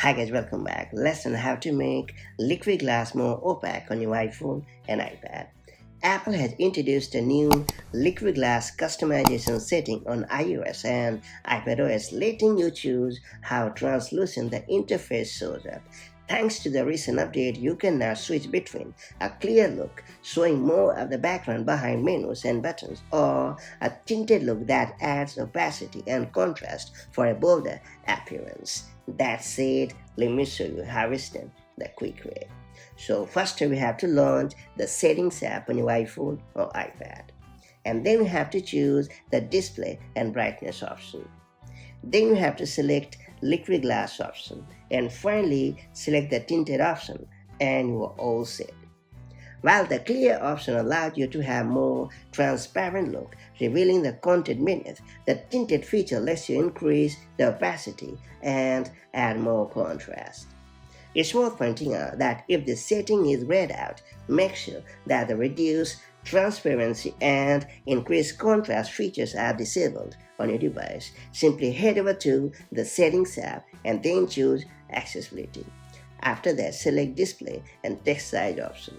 Hi guys, welcome back. Let's learn how to make liquid glass more opaque on your iPhone and iPad. Apple has introduced a new liquid glass customization setting on iOS and iPadOS, letting you choose how translucent the interface shows up. Thanks to the recent update, you can now switch between a clear look showing more of the background behind menus and buttons, or a tinted look that adds opacity and contrast for a bolder appearance. That said, let me show you how it's done the quick way. So first we have to launch the settings app on your iPhone or iPad. And then we have to choose the display and brightness option. Then you have to select liquid glass option, and finally select the tinted option, and you are all set. While the clear option allows you to have more transparent look, revealing the content beneath, the tinted feature lets you increase the opacity and add more contrast. It's worth pointing out that if the setting is grayed out, make sure that the reduce transparency and increase contrast features are disabled on your device. Simply head over to the Settings app and then choose Accessibility. After that, select Display and Text Size option.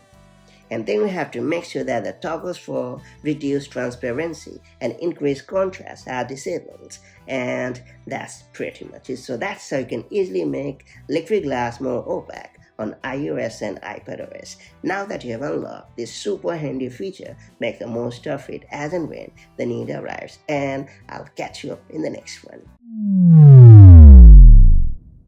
And then we have to make sure that the toggles for reduce transparency and increase contrast are disabled. And that's pretty much it. So that's how you can easily make liquid glass more opaque on iOS and iPadOS. Now that you have unlocked this super handy feature, make the most of it as and when the need arrives. And I'll catch you up in the next one.